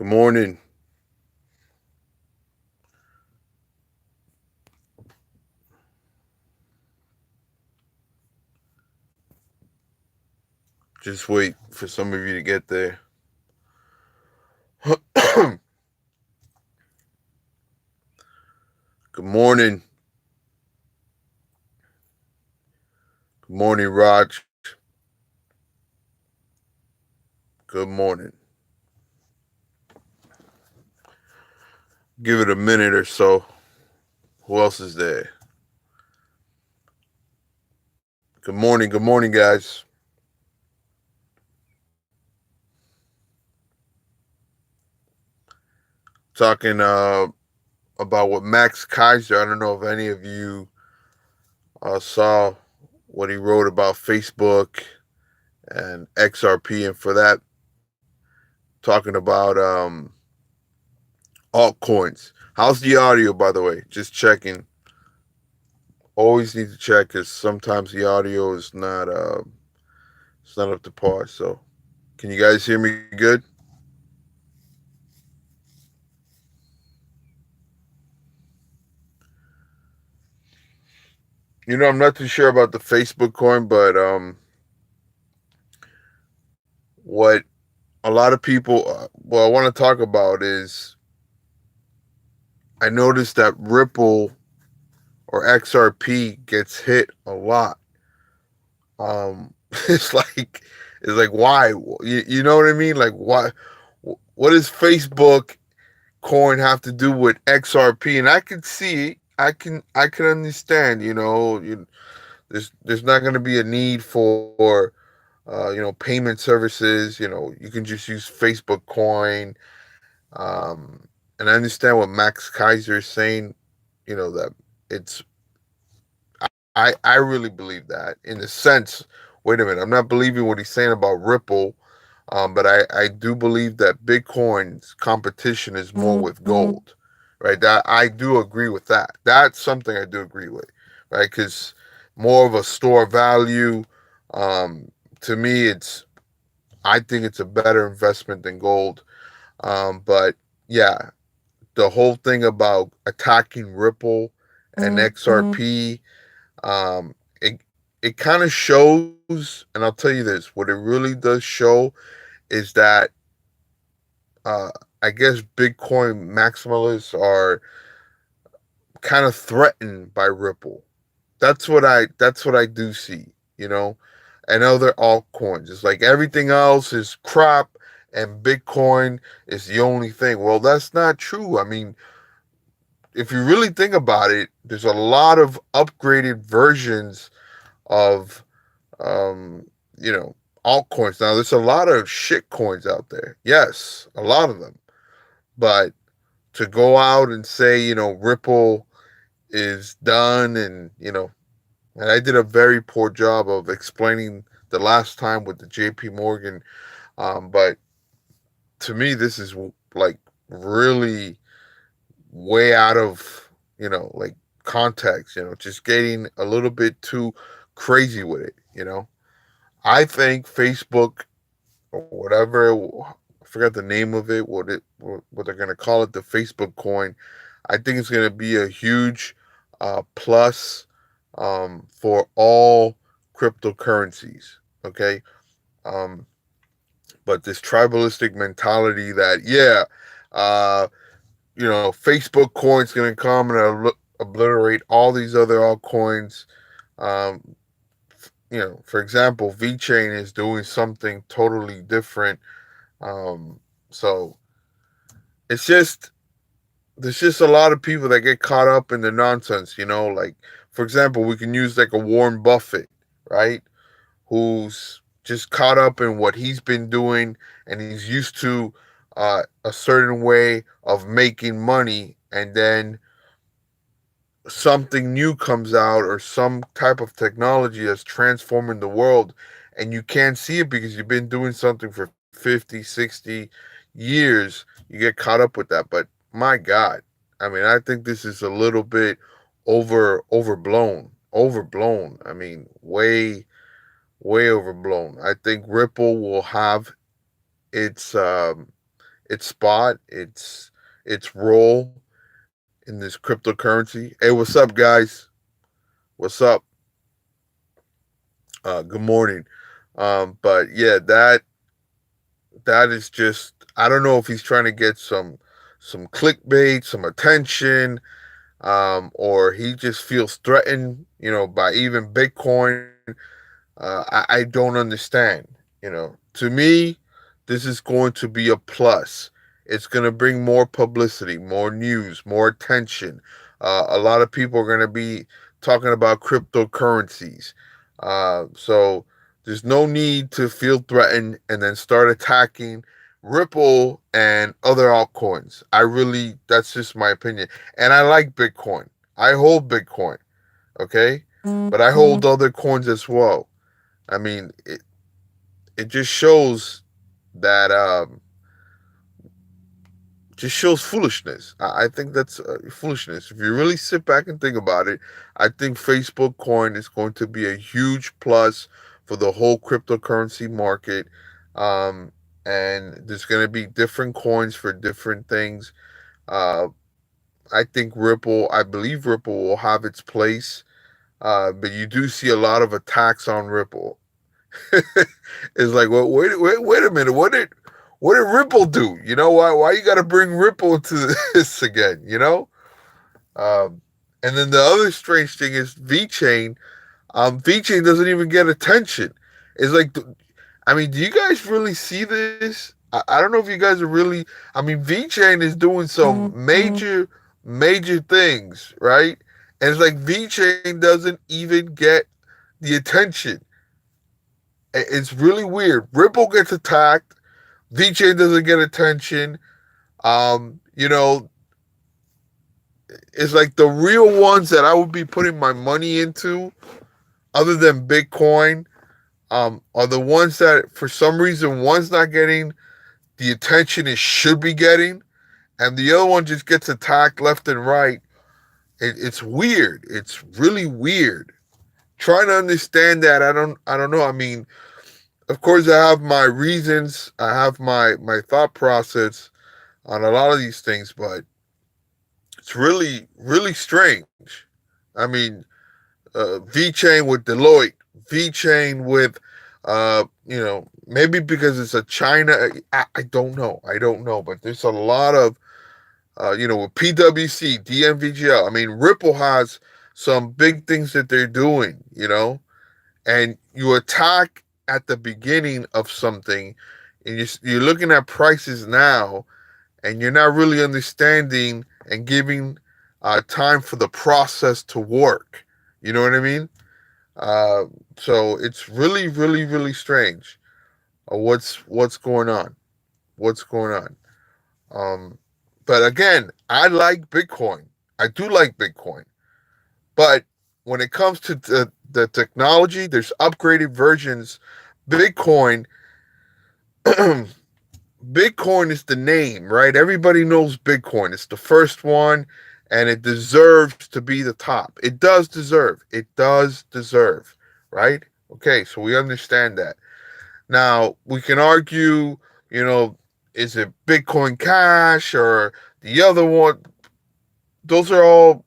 Good morning. Just wait for some of you to get there. Good morning. Good morning, Raj. Good morning. Give it a minute or so. Who else is there? Good morning, guys. Talking about what Max Keiser. I don't know if any of you saw what he wrote about Facebook and XRP, and for that, talking about altcoins. How's the audio, by the way? Just checking. Always need to check because sometimes the audio is not it's not up to par. So, can you guys hear me good? I'm not too sure about the Facebook coin, but what a lot of people, I want to talk about is I noticed that Ripple or XRP gets hit a lot. Um, it's like it's like why you know what I mean? Like why? What does Facebook coin have to do with XRP? And I can see, I can understand. There's not going to be a need for payment services. You can just use Facebook coin. And I understand what Max Keiser is saying. That it's I really believe that in the sense. Wait a minute, I'm not believing what he's saying about Ripple, but I do believe that Bitcoin's competition is more with gold, right? That I do agree with that. That's something I do agree with, right? Because more of a store value. Um, to me, I think it's a better investment than gold. But yeah, the whole thing about attacking Ripple and XRP, um, it it kind of shows, and I'll tell you this: what it really does show is that uh, I guess Bitcoin maximalists are kind of threatened by Ripple. That's what I do see, and other altcoins. It's like everything else is crap and Bitcoin is the only thing. Well, that's not true. I mean, if you really think about it, there's a lot of upgraded versions of um, you know, altcoins. Now there's a lot of shit coins out there. Yes, a lot of them. But to go out and say, Ripple is done, and I did a very poor job of explaining the last time with the JP Morgan. But to me, this is like really way out of, like context, just getting a little bit too crazy with it. I think Facebook or whatever, I forgot the name of it, what they're going to call it, the Facebook coin. I think it's going to be a huge plus for all cryptocurrencies. Okay. Um, but this tribalistic mentality that, yeah, uh, Facebook coin's going to come and obliterate all these other altcoins. Um, for example, Vechain is doing something totally different. So it's just there's just a lot of people that get caught up in the nonsense, like for example, we can use like a Warren Buffett, right? Who's just caught up in what he's been doing and he's used to a certain way of making money, and then something new comes out or some type of technology that's transforming the world, and you can't see it because you've been doing something for 50, 60 years. You get caught up with that. But my God, I mean, I think this is a little bit overblown. I mean, way overblown. I think Ripple will have its its spot, its role in this cryptocurrency. Hey, what's up, guys? What's up? Good morning. But yeah, that is just, I don't know if he's trying to get some clickbait, some attention, or he just feels threatened, by even Bitcoin. I don't understand. To me, this is going to be a plus. It's going to bring more publicity, more news, more attention. A lot of people are going to be talking about cryptocurrencies. So there's no need to feel threatened and then start attacking Ripple and other altcoins. That's just my opinion. And I like Bitcoin. I hold Bitcoin, okay? But I hold other coins as well. I mean, it that just shows foolishness. I think that's foolishness. If you really sit back and think about it, I think Facebook coin is going to be a huge plus for the whole cryptocurrency market. Um, and there's going to be different coins for different things. Uh, I believe Ripple will have its place. But you do see a lot of attacks on Ripple. It's like, well, wait a minute. What did Ripple do? Why you got to bring Ripple into this again? Um, and then the other strange thing is Vechain. Vechain doesn't even get attention. It's like, I mean, do you guys really see this? I don't know if you guys are really. I mean, Vechain is doing some major things, right? And it's like Vechain doesn't even get the attention. It's really weird. Ripple gets attacked. VeChain doesn't get attention. Um, you know, it's like the real ones that I would be putting my money into, other than Bitcoin, are the ones that for some reason one's not getting the attention it should be getting, and the other one just gets attacked left and right. It's weird. It's really weird. Trying to understand that, I don't know. I mean, of course, I have my reasons. I have my thought process on a lot of these things, but it's really strange. I mean, VeChain with Deloitte, VeChain with, maybe because it's a China. I don't know. I don't know, but there's a lot of, with PWC, DMVGL. I mean, Ripple has some big things that they're doing, and you attack at the beginning of something, and you're looking at prices now, and you're not really understanding and giving time for the process to work. You know what I mean? Uh, so it's really strange. What's going on? What's going on? Um, but again, I like Bitcoin. I do like Bitcoin. But when it comes to the technology, there's upgraded versions. Bitcoin, Bitcoin is the name, right? Everybody knows Bitcoin. It's the first one, and it deserves to be the top. It does deserve. It does deserve, right? Okay, so we understand that. Now, we can argue, you know, is it Bitcoin Cash or the other one? Those are all,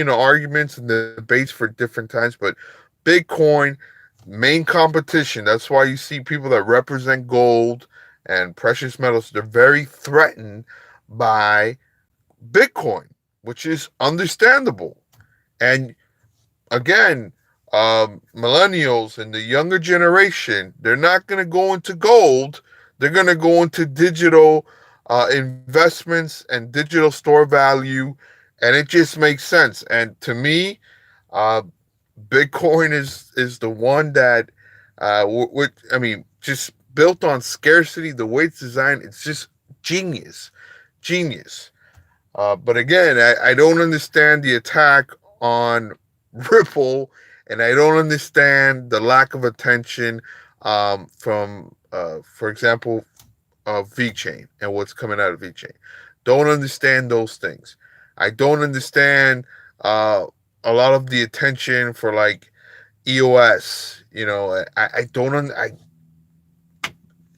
arguments and debates for different times, but Bitcoin, main competition. That's why you see people that represent gold and precious metals, they're very threatened by Bitcoin, which is understandable. And again, millennials and the younger generation, they're not going to go into gold. They're going to go into digital investments and digital store value, and it just makes sense. And to me, uh, Bitcoin is the one that, I mean, just built on scarcity. The way it's designed, it's just genius, genius. But again, I don't understand the attack on Ripple, and I don't understand the lack of attention from, for example, VeChain and what's coming out of VeChain. Don't understand those things. I don't understand uh, a lot of the attention for like EOS. I don't.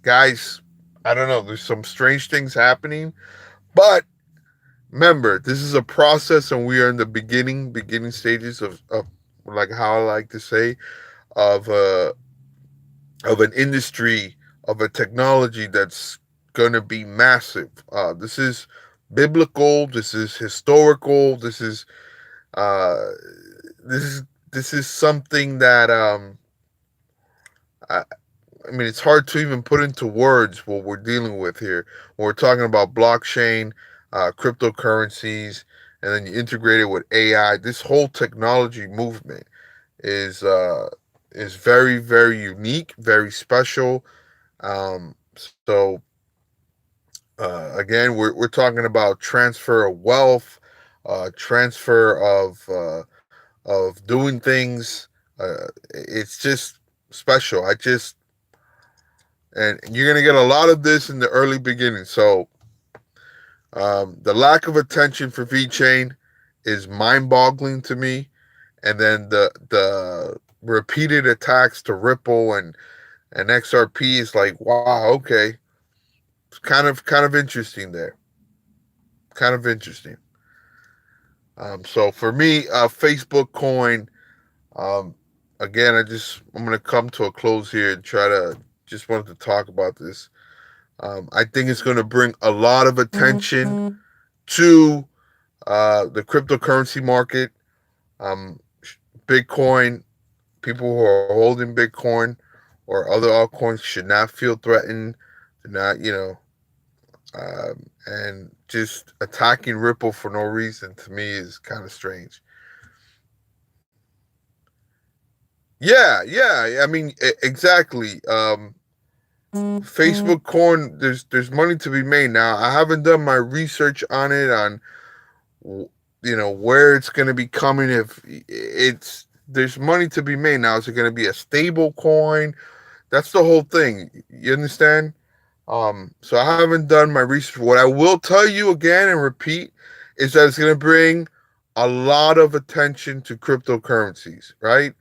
Guys, I don't know. There's some strange things happening, but remember, this is a process, and we are in the beginning stages of like how I like to say of an industry, of a technology that's going to be massive. This is biblical. This is historical. Uh, this is this is something that I, I mean, it's hard to even put into words what we're dealing with here. When we're talking about blockchain, cryptocurrencies, and then you integrate it with AI. This whole technology movement is uh, is very, very unique, very special. So again, we're talking about transfer of wealth, transfer of doing things. It's just special. And you're gonna get a lot of this in the early beginning. So the lack of attention for VeChain is mind-boggling to me, and then the repeated attacks to Ripple and XRP is like, wow, okay, it's kind of interesting there, kind of interesting. So for me, Facebook coin. Um, Again, I'm gonna come to a close here and try to just wanted to talk about this. I think it's gonna bring a lot of attention to the cryptocurrency market. Um, Bitcoin, people who are holding Bitcoin or other altcoins should not feel threatened. Do not, and just attacking Ripple for no reason to me is kind of strange. Yeah, yeah. I mean, exactly. Facebook coin, there's money to be made now. I haven't done my research on it on where it's going to be coming. If it's there's money to be made now, is it going to be a stable coin? That's the whole thing. You understand? So I haven't done my research. What I will tell you again and repeat is that it's going to bring a lot of attention to cryptocurrencies, right?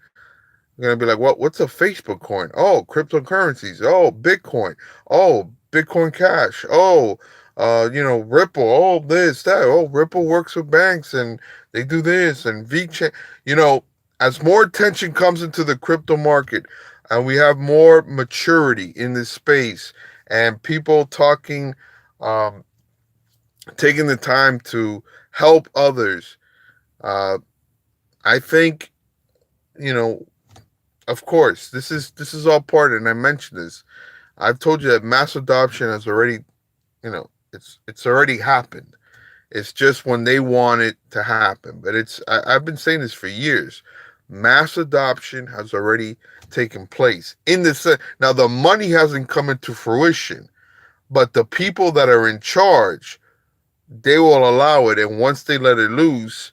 You're gonna be like, what's a Facebook coin? Oh, cryptocurrencies. Oh, Bitcoin. Oh, Bitcoin Cash. Oh, Ripple. Oh, this, that. Oh, Ripple works with banks and they do this and VeChain. You know, as more attention comes into the crypto market and we have more maturity in this space and people talking, um, taking the time to help others, uh, I think, you know, of course, this is all part, and I mentioned this. I've told you that mass adoption has already, it's already happened. It's just when they want it to happen. But I've been saying this for years. Mass adoption has already taken place. In this now, the money hasn't come into fruition, but the people that are in charge, they will allow it, and once they let it loose,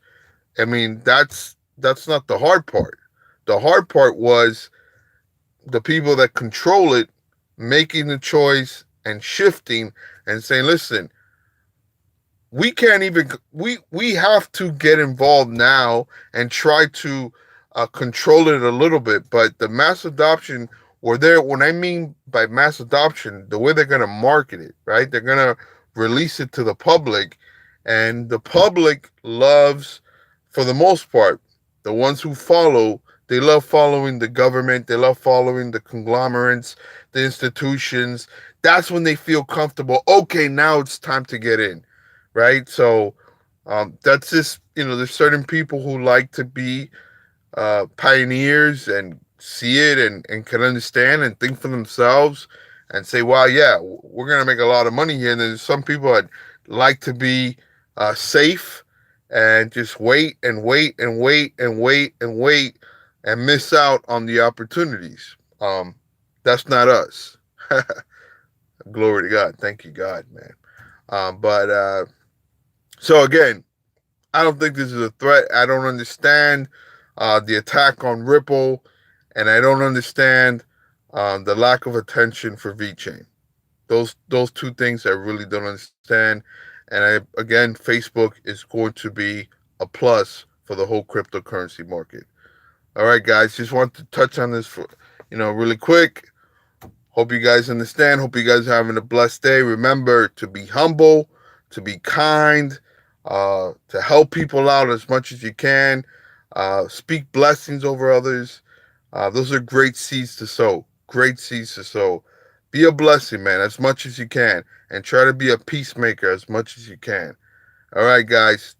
I mean, that's not the hard part. The hard part was the people that control it making the choice and shifting and saying, listen, we can't even we have to get involved now and try to control it a little bit. But the mass adoption, or there, when I mean by mass adoption, the way they're going to market it, right? They're going to release it to the public, and the public loves, for the most part, the ones who follow. They love following the government. They love following the conglomerates, the institutions. That's when they feel comfortable. Okay, now it's time to get in, right? So that's just, there's certain people who like to be pioneers and see it and can understand and think for themselves and say, well, yeah, we're going to make a lot of money here. And there's some people that like to be safe and just wait and wait and wait and wait and wait and miss out on the opportunities. That's not us. Glory to God. Thank you, God, man. But so again, I don't think this is a threat. I don't understand the attack on Ripple, and I don't understand the lack of attention for VeChain. Those two things I really don't understand. And again, Facebook is going to be a plus for the whole cryptocurrency market. All right, guys, just want to touch on this for really quick. Hope you guys understand. Hope you guys are having a blessed day. Remember to be humble, to be kind, to help people out as much as you can. Speak blessings over others. Those are great seeds to sow. Great seeds to sow. Be a blessing, man, as much as you can. And try to be a peacemaker as much as you can. All right, guys.